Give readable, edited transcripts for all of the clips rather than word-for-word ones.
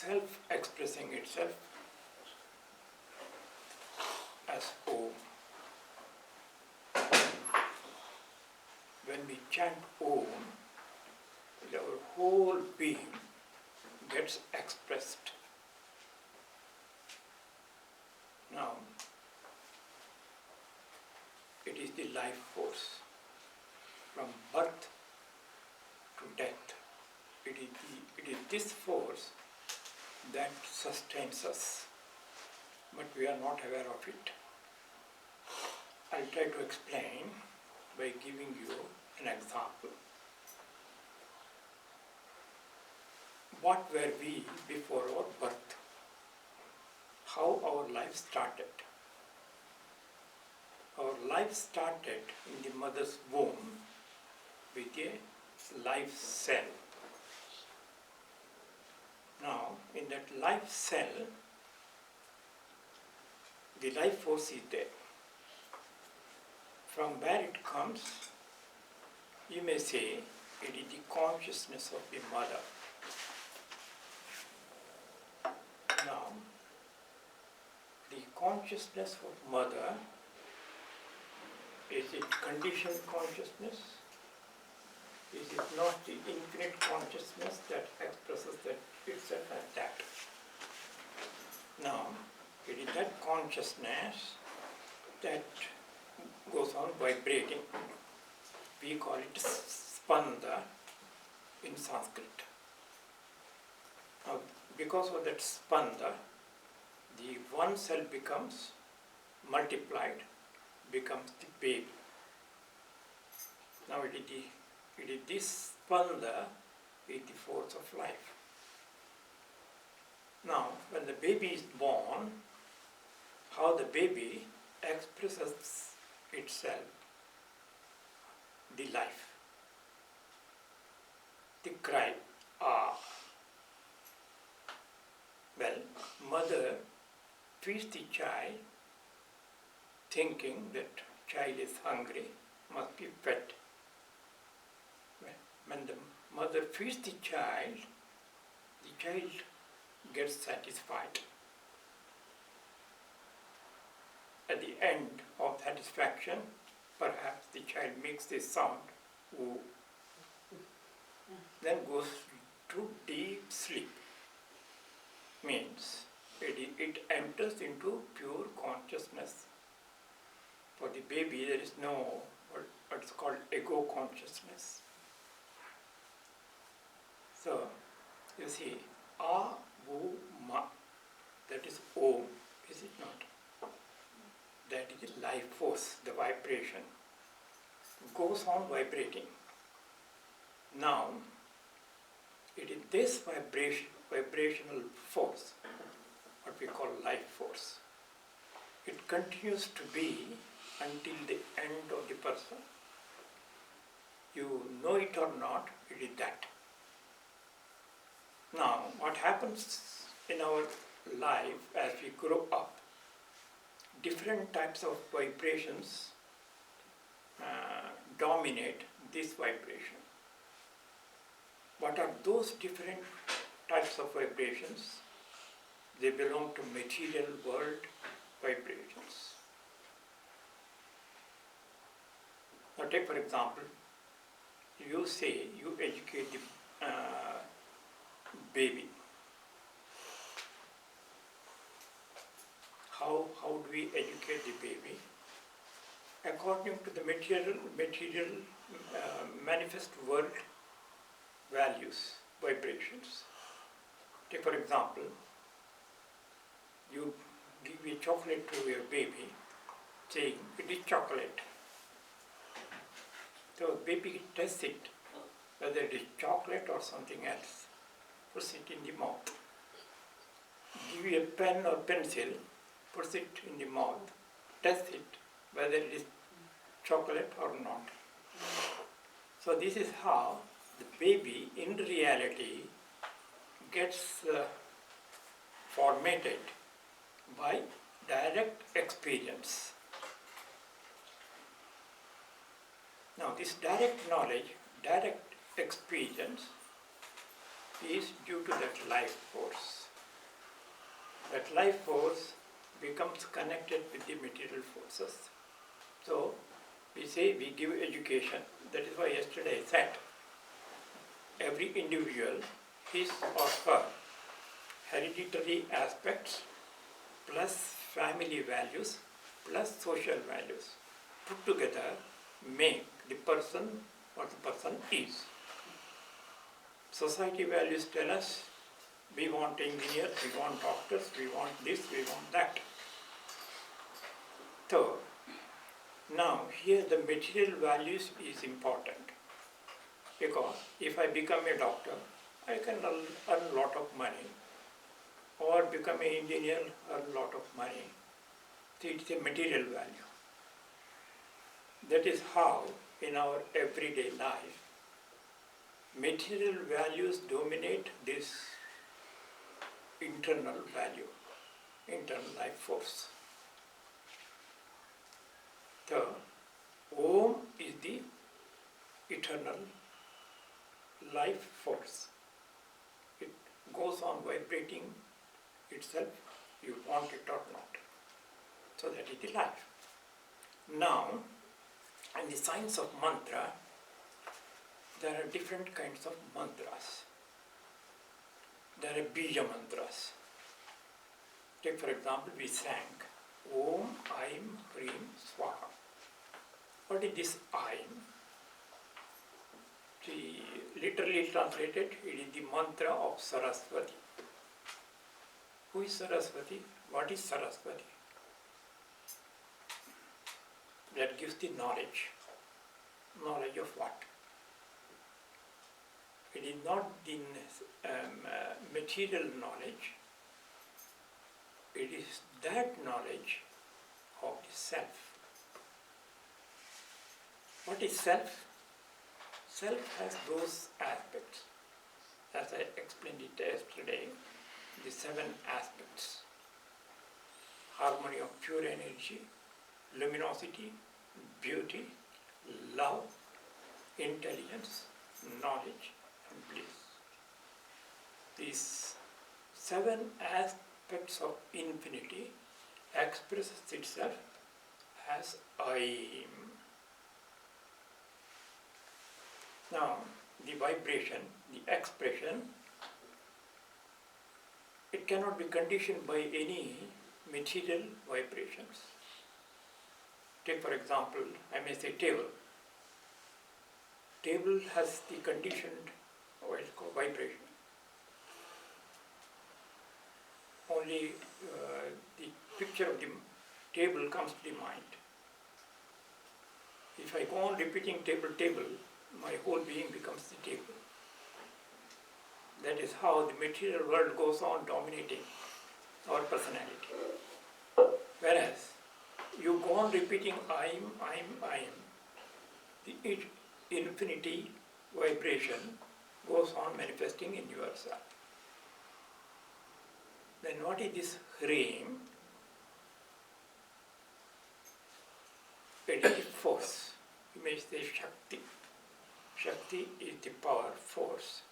self-expressing itself as Om. When we chant Om, our whole being gets expressed. Now, it is the life force. From birth to death, it is this force that sustains us, but we are not aware of it. I'll try to explain by giving you an example. What were we before our birth? How our life started? Our life started in the mother's womb with a life cell. Now, in that life cell, the life force is there. From where it comes, you may say it is the consciousness of the mother. Now, the consciousness of mother, is it conditioned consciousness? Is it not the infinite consciousness that expresses that itself as that? Now, it is that consciousness that goes on vibrating. We call it spanda in Sanskrit. Now, because of that spanda, the one cell becomes multiplied, becomes the baby. Now it is this spanda is the force of life. Now, when the baby is born, how the baby expresses itself, the life, the cry, ah. Well, mother feeds the child thinking that child is hungry, must be fed. When the mother feeds the child gets satisfied. At the end of satisfaction, perhaps the child makes this sound, ooh, then goes to deep sleep. Means it enters into pure consciousness. For the baby, there is no what's called ego consciousness. So, you see, A, Vu, Ma, that is Om, is it not? That is the life force, the vibration, goes on vibrating. Now, it is this vibrational force, what we call life force. It continues to be until the end of the person. You know it or not, it is that. Now, what happens in our life as we grow up, different types of vibrations dominate this vibration. What are those different types of vibrations? They belong to material world vibrations. Now take for example, you say you educate the baby. How do we educate the baby? According to the material manifest world values, vibrations. Take for example, you give a chocolate to your baby, saying it is chocolate. So baby tests it, whether it is chocolate or something else, puts it in the mouth. Give you a pen or pencil, puts it in the mouth, tests it, whether it is chocolate or not. So this is how the baby in reality gets formatted by direct experience. Now this direct knowledge, direct experience is due to that life force. that life force becomes connected with the material forces. So we say we give education. That is why yesterday I said every individual, his or her hereditary aspects plus family values plus social values put together make the person what the person is. Society values tell us we want engineers, we want doctors, we want this, we want that. So, now here the material values is important because if I become a doctor, I can earn a lot of money, or become an engineer, earn a lot of money. So it's a material value. That is how in our everyday life, material values dominate this internal value, internal life force. The Om is the eternal life force. It goes on vibrating itself, you want it or not. So that is the life. Now, in the science of mantra, there are different kinds of mantras. There are bija mantras. Take for example, we sang Om Aim Hrim Swaha. What is this Aim? Literally translated, it is the mantra of Saraswati. Who is Saraswati? What is Saraswati? That gives the knowledge. Knowledge of what? It is not the material knowledge. It is that knowledge of the self. What is self? Self has those aspects, as I explained it yesterday, the 7 aspects. Harmony of pure energy, luminosity, beauty, love, intelligence, knowledge, and bliss. These 7 aspects of infinity expresses itself as I am. Now, the vibration, the expression, it cannot be conditioned by any material vibrations. Take for example, I may say table. Table has the conditioned, what is called vibration. Only the picture of the table comes to the mind. If I go on repeating table, table, my whole being becomes the table. That is how the material world goes on dominating our personality. Whereas, you go on repeating I am, the infinity vibration goes on manifesting in yourself. Then what is this Hrim? It is the force. You may say Shakti. Shakti is the power, force.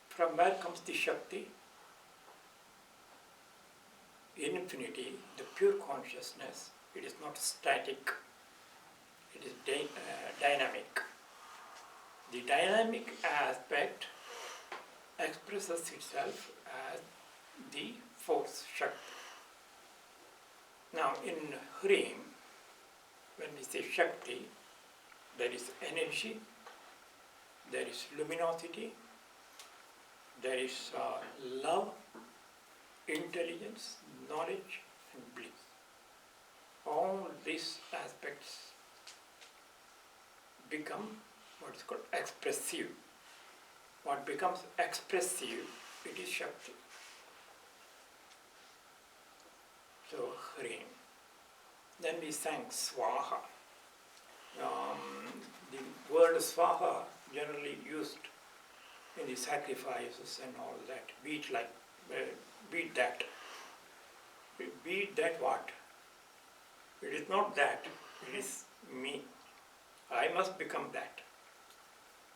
From where comes the Shakti? In infinity, the pure consciousness, it is not static, it is dynamic. The dynamic aspect expresses itself as the force, Shakti. Now in Hrim, when we say Shakti, there is energy, there is luminosity, there is love, intelligence, knowledge, and bliss. All these aspects become what is called expressive. What becomes expressive, it is Shakti. So, Hrim. Then we sang Swaha. The word Swaha generally used in the sacrifices and all that. Beat that. Beat that what? It is not that, it is me. I must become that.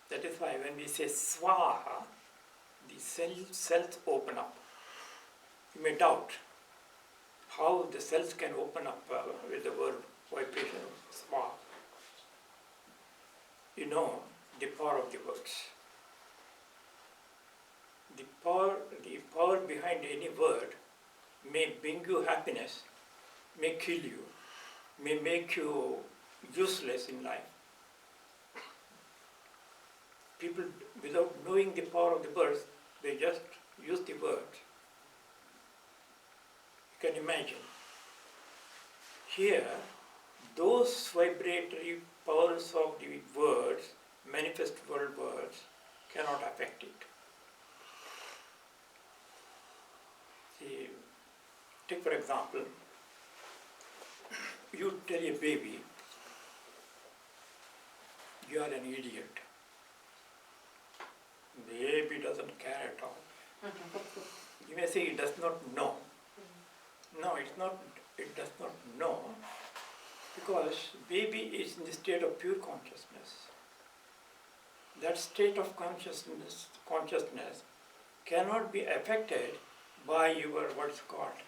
That is why when we say Swaha, the cells open up. You may doubt how the cells can open up with the word vibration of spark. You know the power of the words. The power behind any word may bring you happiness, may kill you, may make you useless in life. People, without knowing the power of the words, they just use the words. You can imagine. Here, those vibratory powers of the words, manifest world words, cannot affect it. See, take for example, you tell a baby, you are an idiot. The baby doesn't care at all. You may say it does not know. No, it's not. It does not know, because baby is in the state of pure consciousness. That state of consciousness cannot be affected by your what's called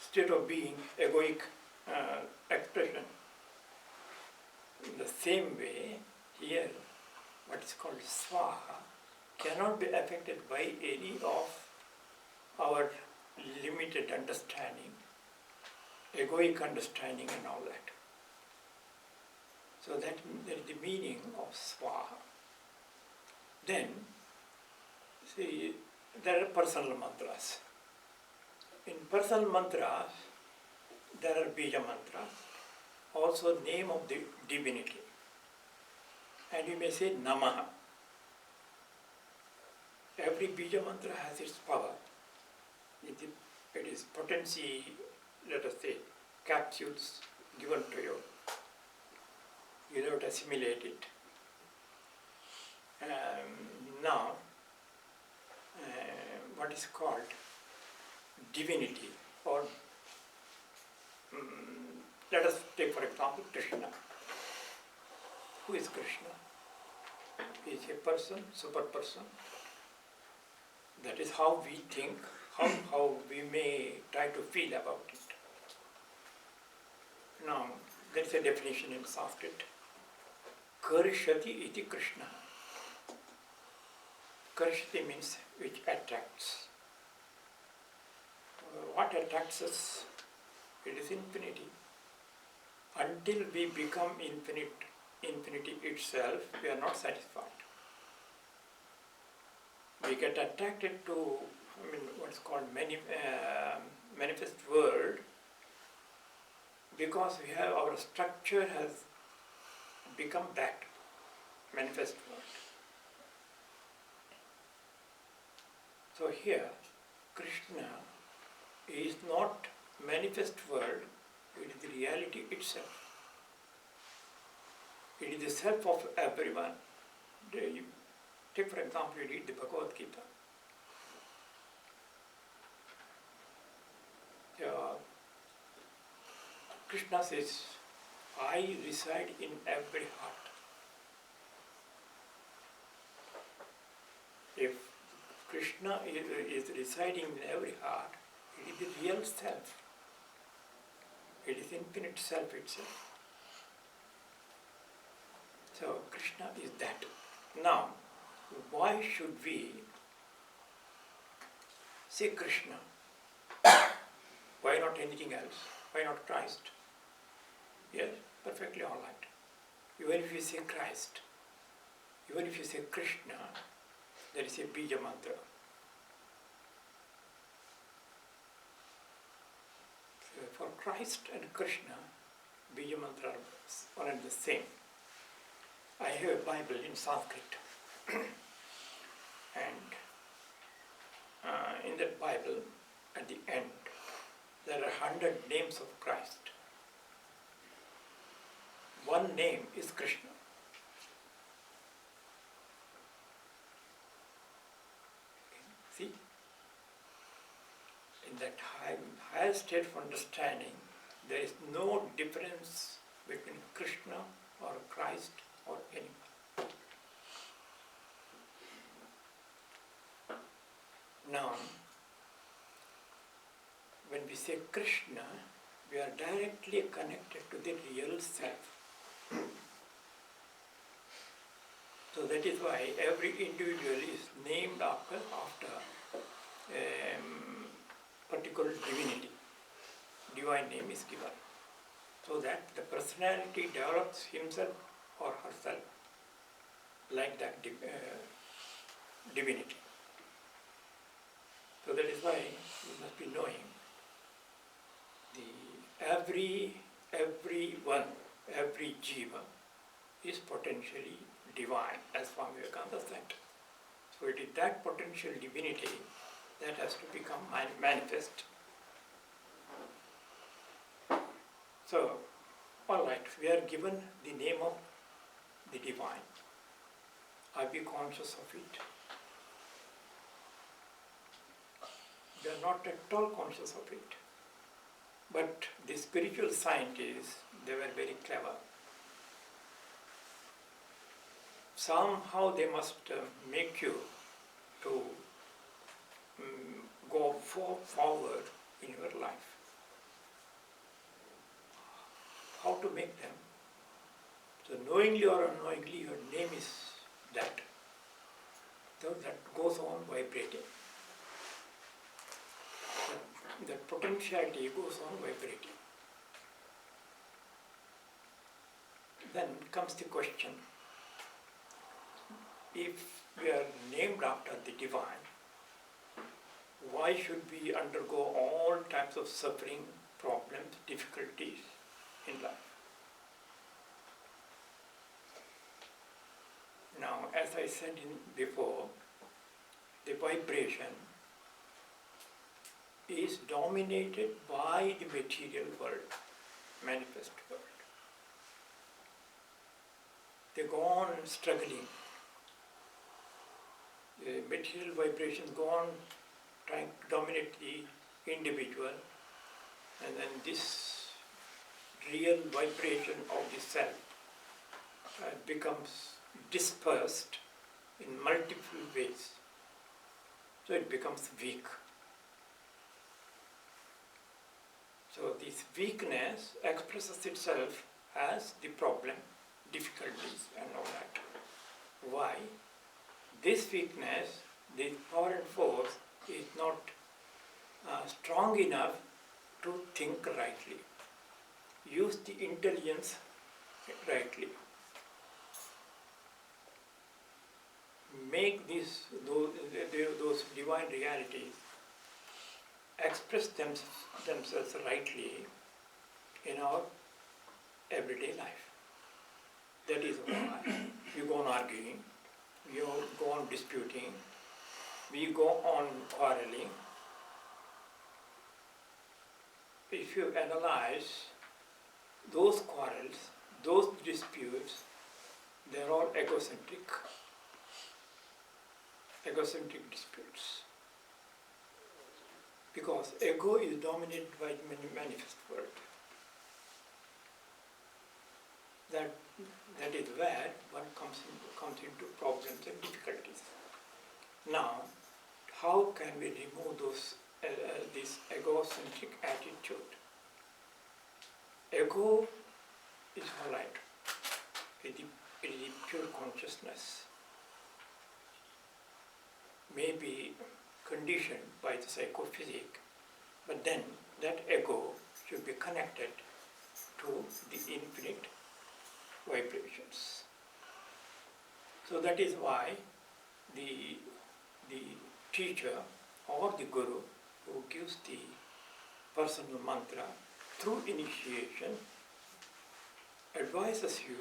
state of being, egoic expression. In the same way, here, what is called swaha cannot be affected by any of our limited understanding, egoic understanding and all that. So that is the meaning of swaha. Then, see, there are personal mantras. In personal mantras, there are bija mantras, also name of the divinity. And you may say Namaha. Every bija mantra has its power. It is potency, let us say, capsules given to you. You don't assimilate it. Now, what is called divinity, or let us take for example Krishna. Who is Krishna? He is a person, super person. That is how we think, how we may try to feel about it. Now, there is a definition in Sanskrit. Karishati iti Krishna. Karishati means which attracts. What attracts us? It is infinity. Until we become infinity itself, we are not satisfied. We get attracted to, what's called manifest world, because we have, our structure has become that manifest world. So here, Krishna is not manifest world, it is the reality itself. It is the self of everyone. Take for example, you read the Bhagavad Gita. Krishna says, I reside in every heart. If Krishna is residing in every heart, it is the real self. It is infinite self itself. So Krishna is that. Now, why should we say Krishna? Why not anything else? Why not Christ? Yes, perfectly all right. Even if you say Christ, even if you say Krishna, there is a bija mantra. So for Christ and Krishna, bija mantra are one and the same. I have a Bible in Sanskrit, and in that Bible, at the end, there are 100 names of Christ. One name is Krishna. See? In that higher state of understanding, there is no difference between Krishna or Christ or anyone. Now, say Krishna, we are directly connected to the real self. So that is why every individual is named after particular divinity. Divine name is given. So that the personality develops himself or herself like that divinity. So that is why you must be knowing every jiva is potentially divine, as Swami Vivekananda said. So it is that potential divinity that has to become manifest. So, all right, we are given the name of the divine. Are we conscious of it? We are not at all conscious of it. But the spiritual scientists, they were very clever. Somehow they must make you to go forward in your life. How to make them? So knowingly or unknowingly, your name is that. So that goes on vibrating. That potentiality goes on vibrating. Then comes the question, if we are named after the divine, why should we undergo all types of suffering, problems, difficulties in life? Now, as I said before, the vibration is dominated by the material world, manifest world. They go on struggling. The material vibrations go on trying to dominate the individual, and then this real vibration of the self becomes dispersed in multiple ways. So it becomes weak. So this weakness expresses itself as the problem, difficulties and all that. Why? This weakness, this power and force is not strong enough to think rightly, use the intelligence rightly, make those divine realities express themselves rightly in our everyday life. That is why we go on arguing, we go on disputing, we go on quarreling. If you analyze those quarrels, those disputes, they are all egocentric disputes. Because ego is dominated by the manifest world. That is where one comes into problems and difficulties. Now, how can we remove this egocentric attitude? Ego is all right. It is pure consciousness. May be conditioned by the psychophysics, but then that ego should be connected to the infinite vibrations. So that is why the teacher or the guru who gives the personal mantra through initiation advises you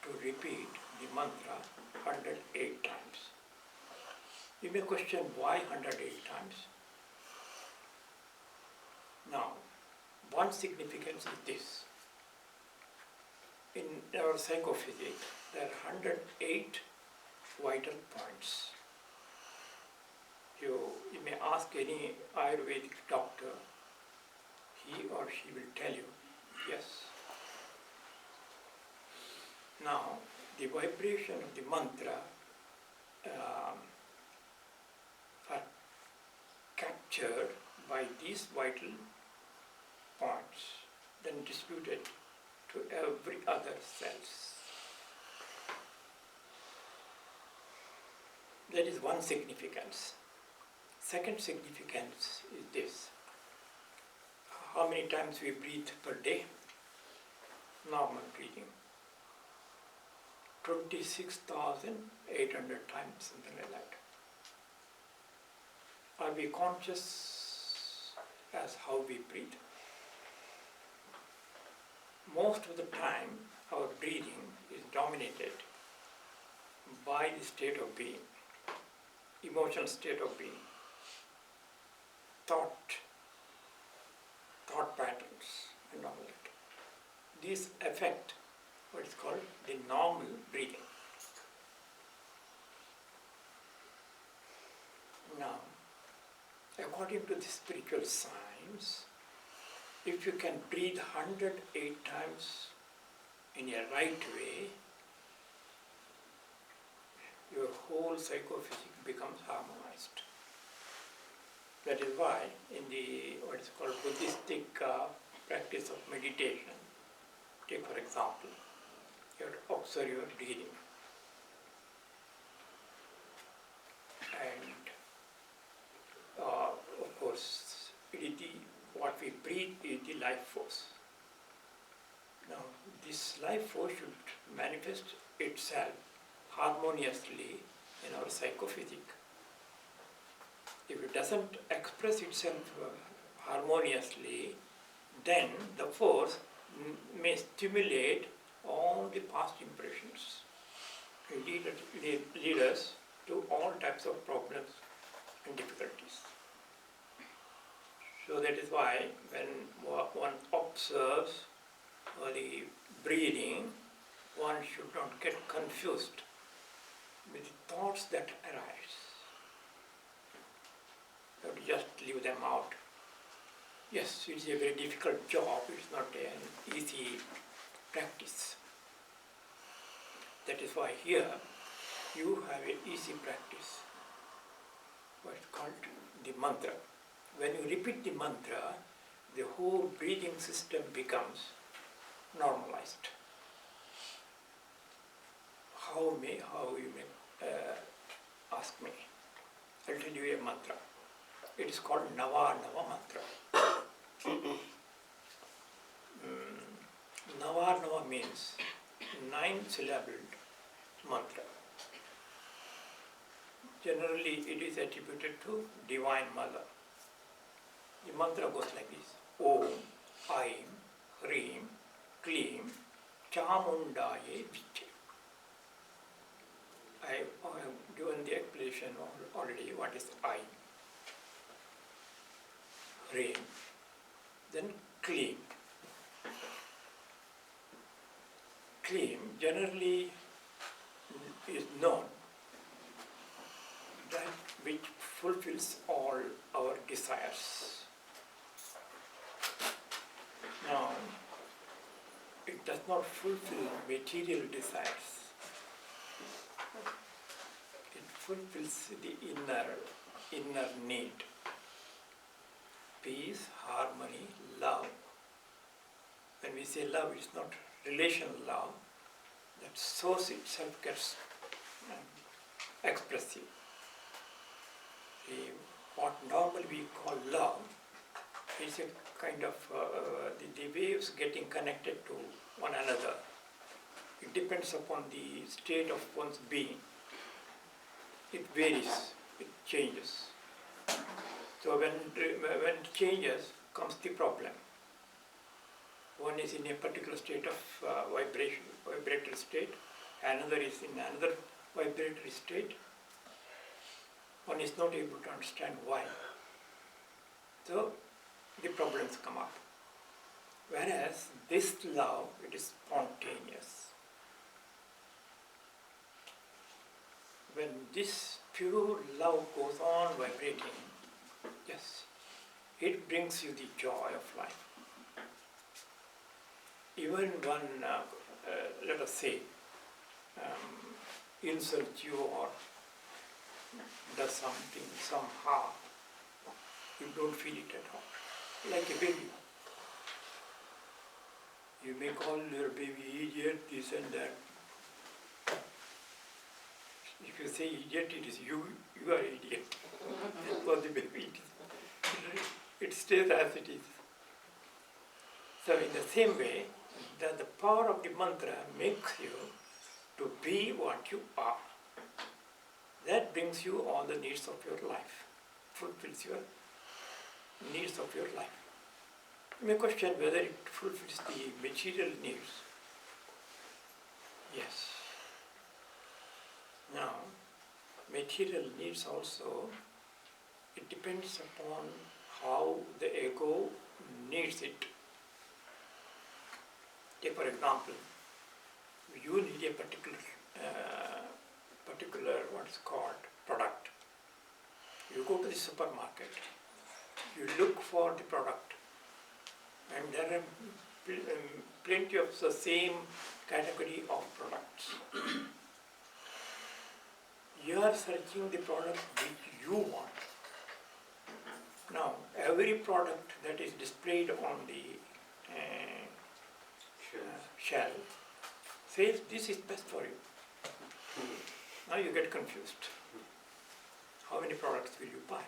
to repeat the mantra 108 times. You may question why 108 times. Now, one significance is this. In our psychophysics, there are 108 vital points. You may ask any Ayurvedic doctor, he or she will tell you, yes. Now, the vibration of the mantra are captured by these vital points, then distributed to every other cells. That is one significance. Second significance is this. How many times we breathe per day? Normal breathing. 26,800 times, something like that. Are we conscious as how we breathe? Most of the time, our breathing is dominated by the state of being, emotional state of being, thought patterns and all that. These affect what is called the normal breathing. Now, according to the spiritual science, if you can breathe 108 times in a right way, your whole psychophysics becomes harmonized. That is why in the what is called Buddhistic practice of meditation, take for example, you have to observe your breathing. And of course, what we breathe is the life force. Now, this life force should manifest itself harmoniously in our psychophysics. If it doesn't express itself harmoniously, then the force may stimulate all the past impressions and lead us to all types of problems and difficulties. So that is why when one observes the breathing, one should not get confused with the thoughts that arise. You have to just leave them out. Yes, it's a very difficult job, it's not an easy practice. That is why here you have an easy practice, what's called the mantra. When you repeat the mantra, the whole breathing system becomes normalized. How you may ask me. I'll tell you a mantra. It is called Nava mantra. Nava means 9-syllabled mantra. Generally, it is attributed to Divine Mother. The mantra goes like this: Om, Aim, Hreem, Kleem, Chamundaye Viche. I have given the explanation already what is Aim, Hreem, then Kleem. Kleem generally is known that which fulfills all our desires. Now, it does not fulfill material desires. It fulfills the inner need. Peace, harmony, love. When we say love, it's not relational love. That source itself gets expressive. What normally we call love is a kind of the waves getting connected to one another. It depends upon the state of one's being. It varies, it changes. So when it changes, comes the problem. One is in a particular state of vibratory state, another is in another vibratory state. One is not able to understand why. So the problems come up. Whereas this love, it is spontaneous. When this pure love goes on vibrating, yes, it brings you the joy of life. Even one, let us say, insults you or does something, some harm, you don't feel it at all. Like a baby. You may call your baby idiot, this and that. If you say idiot, it is you are idiot. For the baby, it stays as it is. So in the same way, that the power of the mantra makes you to be what you are. That brings you all the needs of your life, fulfills your needs of your life. You may question whether it fulfills the material needs. Yes. Now, material needs also, it depends upon how the ego needs it. Take for example, you need a particular what's called product. You go to the supermarket, you look for the product, and there are plenty of the same category of products. You are searching the product which you want. Now, every product that is displayed on the shelf says this is best for you. Now you get confused. How many products will you buy?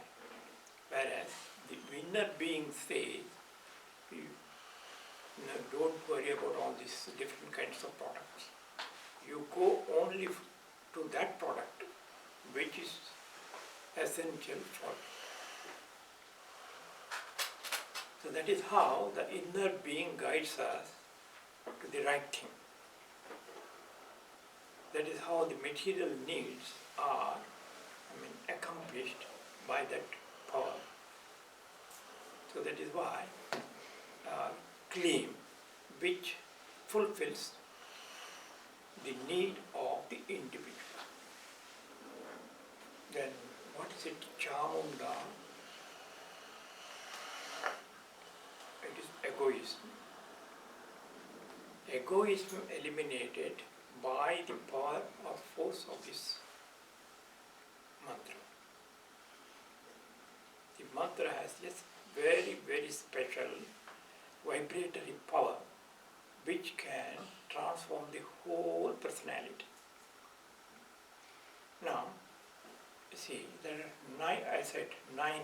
Whereas the inner being says, don't worry about all these different kinds of products. You go only to that product which is essential for you. So that is how the inner being guides us to the right thing. That is how the material needs are accomplished by that power. So that is why claim which fulfills the need of the individual. Then what is it? Chamunda. It is egoism. Egoism eliminated by the power or force of this mantra. The mantra has this very, very special vibratory power which can transform the whole personality. Now, you see, there are nine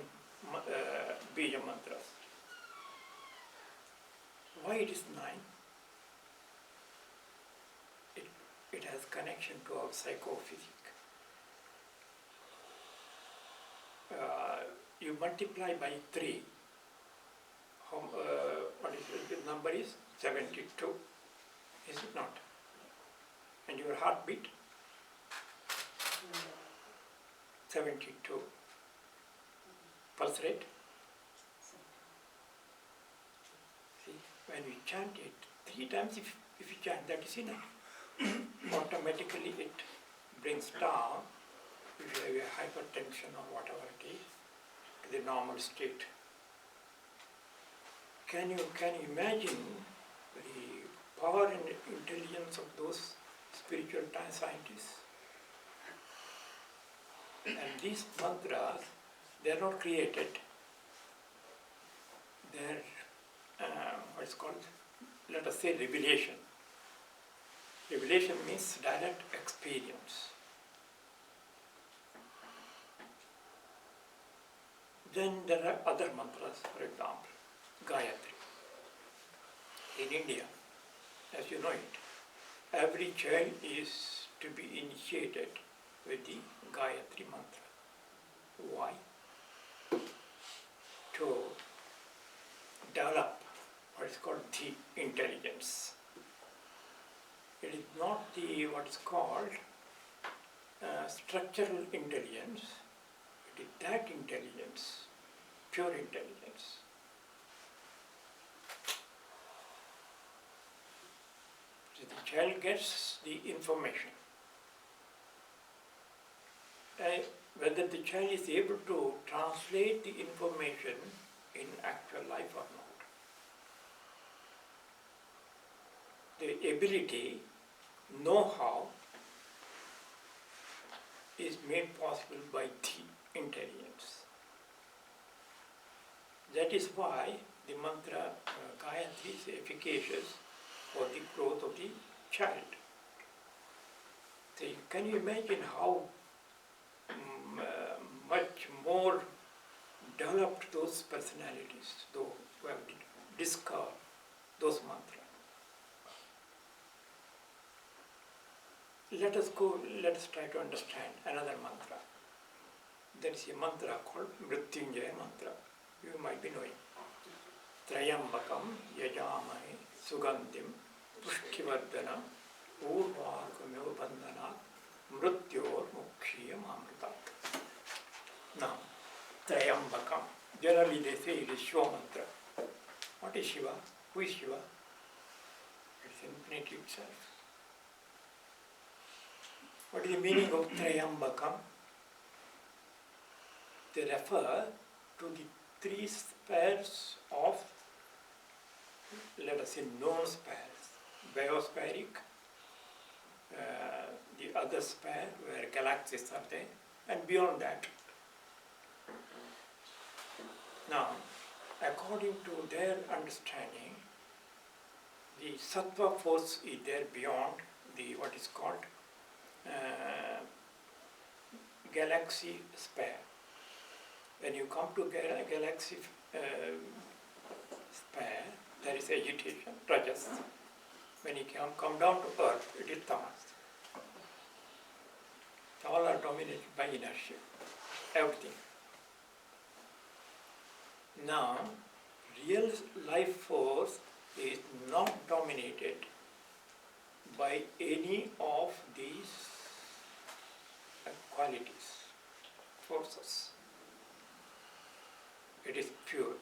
bija mantras. Why it is 9? It has connection to our psychophysics. You multiply by 3. What is it? The number is 72. Is it not? And your heartbeat? 72. Pulse rate? See, when we chant it 3 times, if you chant, that is enough. Automatically it brings down, if you have a hypertension or whatever it is, to the normal state. Can you imagine the power and intelligence of those spiritual scientists? And these mantras, they are not created. They are, what's called, let us say, revelation. Revelation means direct experience. Then there are other mantras, for example, Gayatri. In India, as you know it, every child is to be initiated with the Gayatri mantra. Why? To develop what is called the intelligence. It is not the what is called structural intelligence. It is that intelligence, pure intelligence. So the child gets the information. Whether the child is able to translate the information in actual life or not. The ability, know-how, is made possible by the intelligence. That is why the mantra Gayatri is efficacious for the growth of the child. So can you imagine how much more developed those personalities, those who have discovered those mantras? Let us try to understand another mantra. There is a mantra called Mrityunjaya mantra. You might be knowing. Trayambakam yajamahe sugandhim pushtivardhanam urvakamyo bandhanat mrityor mukshiyam amritat. Now, Trayambakam. Generally they say it is Shiva mantra. What is Shiva? Who is Shiva? It's infinity itself. What is the meaning of Trayambakam? They refer to the three spheres of, let us say, known spheres. Biospheric, the other sphere where galaxies are there, and beyond that. Now, according to their understanding, the sattva force is there beyond the what is called galaxy sphere. When you come to galaxy sphere, there is agitation, rajas. When you come down to earth, it is tamas. All are dominated by inertia, everything. Now, real life force is not dominated by any of these qualities, forces. It is pure.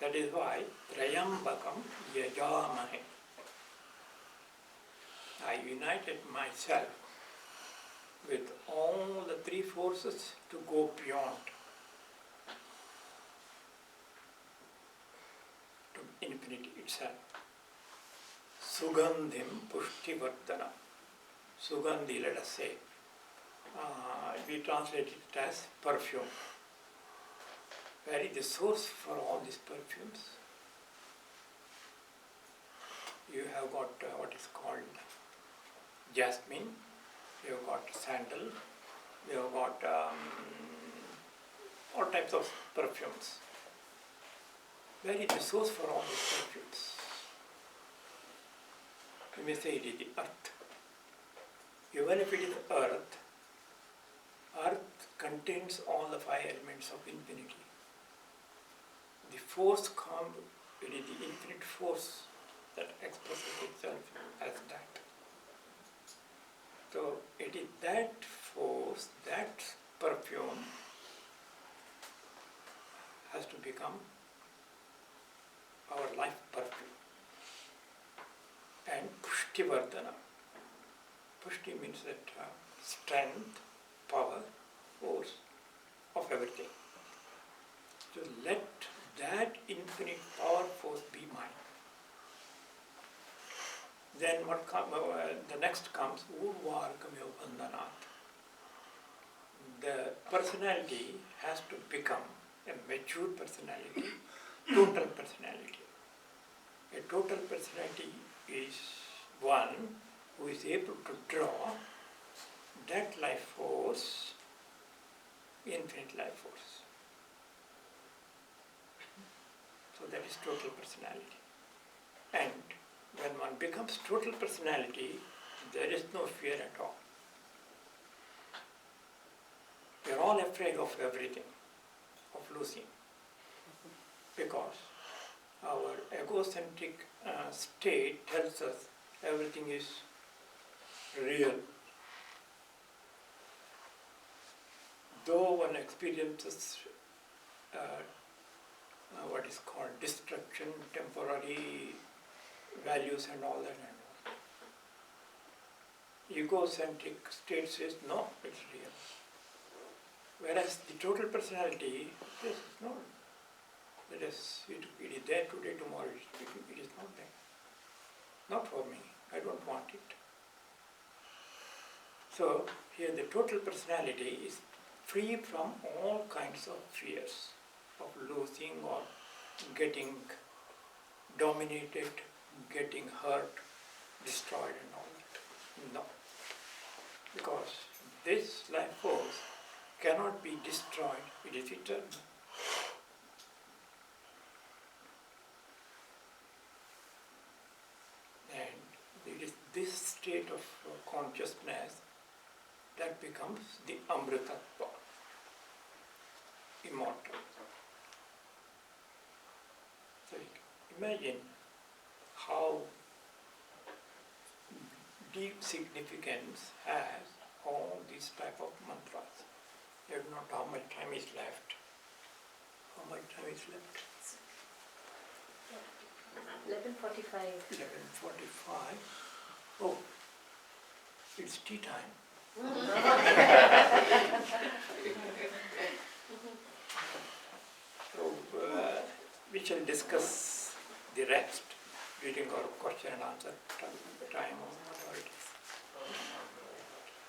That is why Trayambakam yajamahe. I united myself with all the three forces to go beyond, to infinity itself. Sugandhim pushtivardhanam. Sugandhi, let us say. We translate it as perfume. Where is the source for all these perfumes? You have got what is called jasmine, you have got sandal, you have got all types of perfumes. Where is the source for all these perfumes? You may say it is the earth. Even if it is earth, earth contains all the five elements of infinity. The force it is the infinite force that expresses itself as that. So it is that force, that perfume has to become our life perfume. And pushtivardhana. Pushti means that strength, power, force of everything. So let that infinite power force be mine. Then the next comes urvakamyo bandhanat. The personality has to become a mature personality, total personality. A total personality is one who is able to draw that life force, infinite life force. So that is total personality. And when one becomes total personality, there is no fear at all. We are all afraid of everything, of losing. Because our egocentric state tells us everything is real. Though one experiences what is called destruction, temporary values and all that. Egocentric state says, no, it's real. Whereas the total personality says, no, it is there today, tomorrow it is not there. Not for me, I don't want it. So here the total personality is free from all kinds of fears of losing or getting dominated getting hurt, destroyed and all that. No. Because this life force cannot be destroyed, it is eternal. And it is this state of consciousness that becomes the Amritattva, immortal. So imagine how deep significance has all these type of mantras. I don't know how much time is left. How much time is left? 11:45. 11:45. Oh, it's tea time. So we shall discuss the rest during our question and answer time.